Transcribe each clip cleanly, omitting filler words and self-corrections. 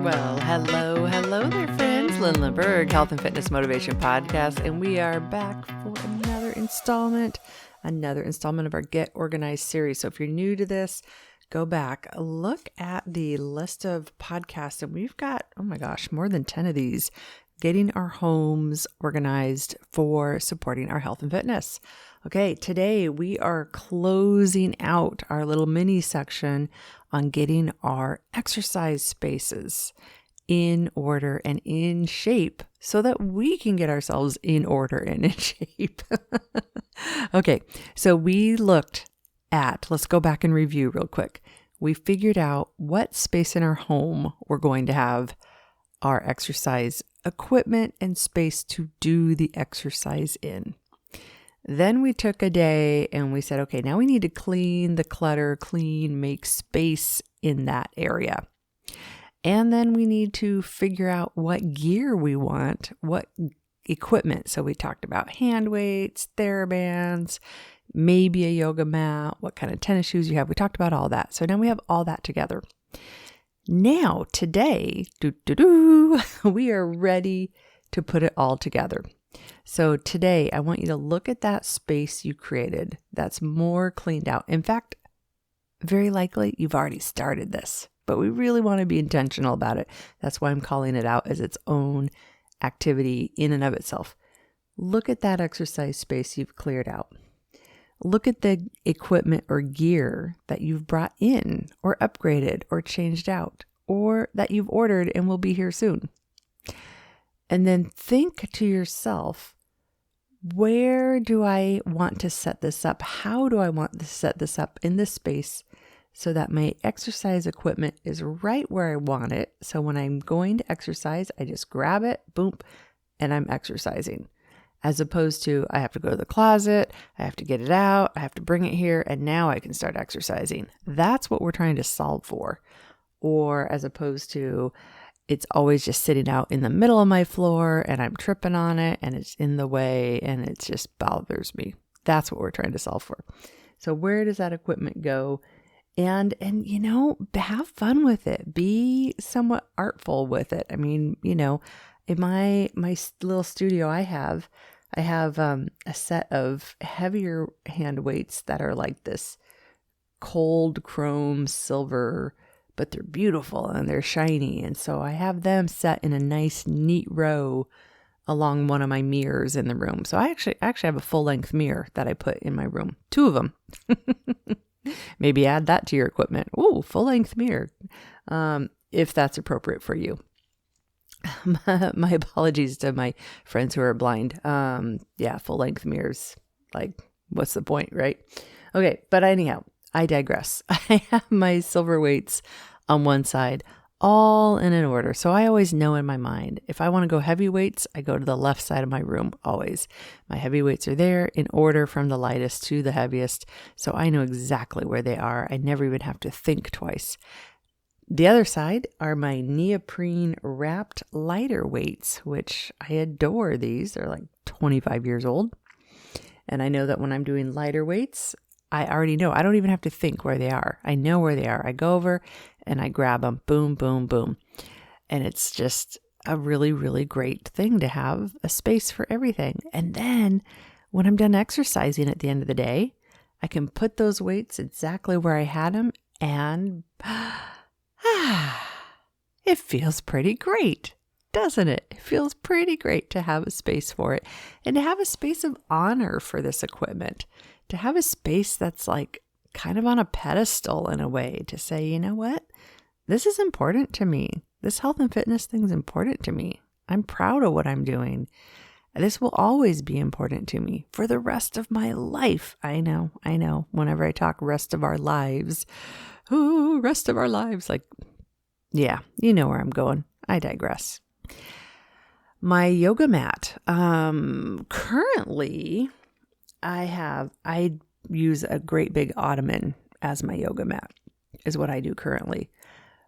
Well, hello there, friends. Lynn Lindbergh, Health and Fitness Motivation Podcast, and we are back for another installment of our Get Organized series. So if you're new to this, go back, look at the list of podcasts, and we've got, oh my gosh, more than 10 of these, getting our homes organized for supporting our health and fitness. Okay, today we are closing out our little mini section on getting our exercise spaces in order and in shape so that we can get ourselves in order and in shape. Okay, so we looked at, let's go back and review real quick. We figured out what space in our home we're going to have our exercise equipment and space to do the exercise in. Then we took a day and we said, okay, now we need to clean the clutter, make space in that area. And then we need to figure out what gear we want, what equipment. So we talked about hand weights, Therabands, maybe a yoga mat, what kind of tennis shoes you have. We talked about all that. So now we have all that together. Now, today, we are ready to put it all together. So today, I want you to look at that space you created that's more cleaned out. In fact, very likely you've already started this, but we really want to be intentional about it. That's why I'm calling it out as its own activity in and of itself. Look at that exercise space you've cleared out. Look at the equipment or gear that you've brought in or upgraded or changed out or that you've ordered and will be here soon. And then think to yourself, where do I want to set this up? How do I want to set this up in this space so that my exercise equipment is right where I want it? So when I'm going to exercise, I just grab it, boom, and I'm exercising. As opposed to, I have to go to the closet, I have to get it out, I have to bring it here, and now I can start exercising. That's what we're trying to solve for. Or as opposed to, it's always just sitting out in the middle of my floor and I'm tripping on it and it's in the way and it just bothers me. That's what we're trying to solve for. So where does that equipment go? And have fun with it. Be somewhat artful with it. I mean, in my little studio I have a set of heavier hand weights that are like this cold chrome silver, but they're beautiful and they're shiny. And so I have them set in a nice, neat row along one of my mirrors in the room. So I actually have a full-length mirror that I put in my room. 2 of them. Maybe add that to your equipment. Ooh, full-length mirror, if that's appropriate for you. My apologies to my friends who are blind. Full-length mirrors. Like, what's the point, right? Okay, but anyhow, I digress. I have my silver weights on one side, all in an order. So I always know in my mind, if I want to go heavy weights, I go to the left side of my room, always. My heavy weights are there in order from the lightest to the heaviest. So I know exactly where they are. I never even have to think twice. The other side are my neoprene wrapped lighter weights, which I adore these. They're like 25 years old. And I know that when I'm doing lighter weights, I already know. I don't even have to think where they are. I know where they are. I go over and I grab them. Boom, boom, boom. And it's just a really, really great thing to have a space for everything. And then when I'm done exercising at the end of the day, I can put those weights exactly where I had them and it feels pretty great, doesn't it? It feels pretty great to have a space for it and to have a space of honor for this equipment. To have a space that's like kind of on a pedestal in a way to say, you know what? This is important to me. This health and fitness thing is important to me. I'm proud of what I'm doing. This will always be important to me for the rest of my life. I know. Whenever I talk rest of our lives, rest of our lives. Like, yeah, you know where I'm going. I digress. My yoga mat. Currently, I use a great big ottoman as my yoga mat, is what I do currently.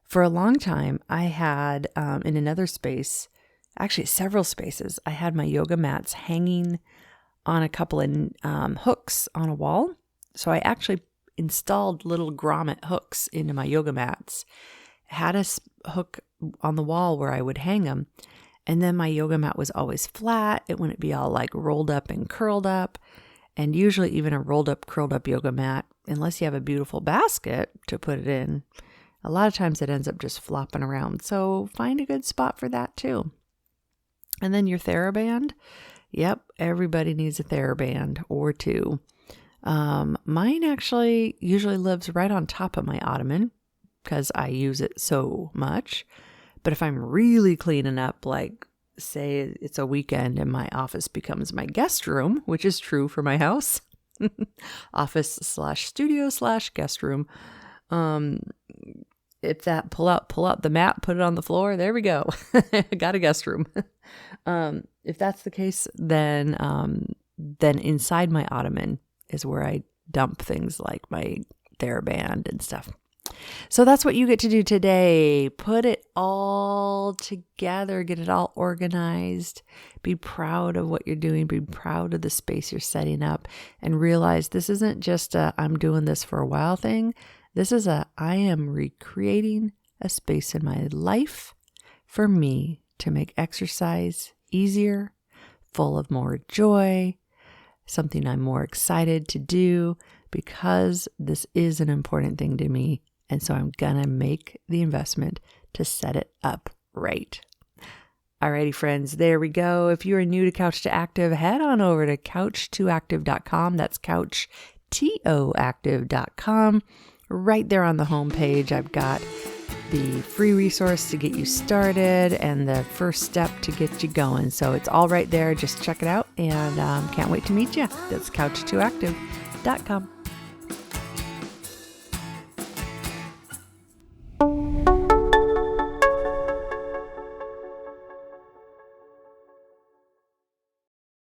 For a long time, I had, in another space, actually several spaces, I had my yoga mats hanging on a couple of hooks on a wall. So I actually installed little grommet hooks into my yoga mats, had a hook on the wall where I would hang them. And then my yoga mat was always flat. It wouldn't be all like rolled up and curled up. And usually even a rolled up, curled up yoga mat, unless you have a beautiful basket to put it in, a lot of times it ends up just flopping around. So find a good spot for that too. And then your Theraband. Yep, everybody needs a Theraband or two. Mine actually usually lives right on top of my ottoman because I use it so much. But if I'm really cleaning up, like say it's a weekend and my office becomes my guest room, which is true for my house, office/studio/guest room. If that pull out the mat, put it on the floor, there we go. I got a guest room. If that's the case, then inside my ottoman is where I dump things like my Theraband and stuff. So that's what you get to do today. Put it all together, get it all organized, be proud of what you're doing, be proud of the space you're setting up, and realize this isn't just a I'm doing this for a while thing. This is I am recreating a space in my life for me to make exercise easier, full of more joy, something I'm more excited to do because this is an important thing to me. And so I'm going to make the investment to set it up right. Alrighty, friends, there we go. If you are new to Couch to Active, head on over to couch2active.com. That's couchtoactive.com. Right there on the homepage, I've got the free resource to get you started and the first step to get you going. So it's all right there. Just check it out and can't wait to meet you. That's couch2active.com.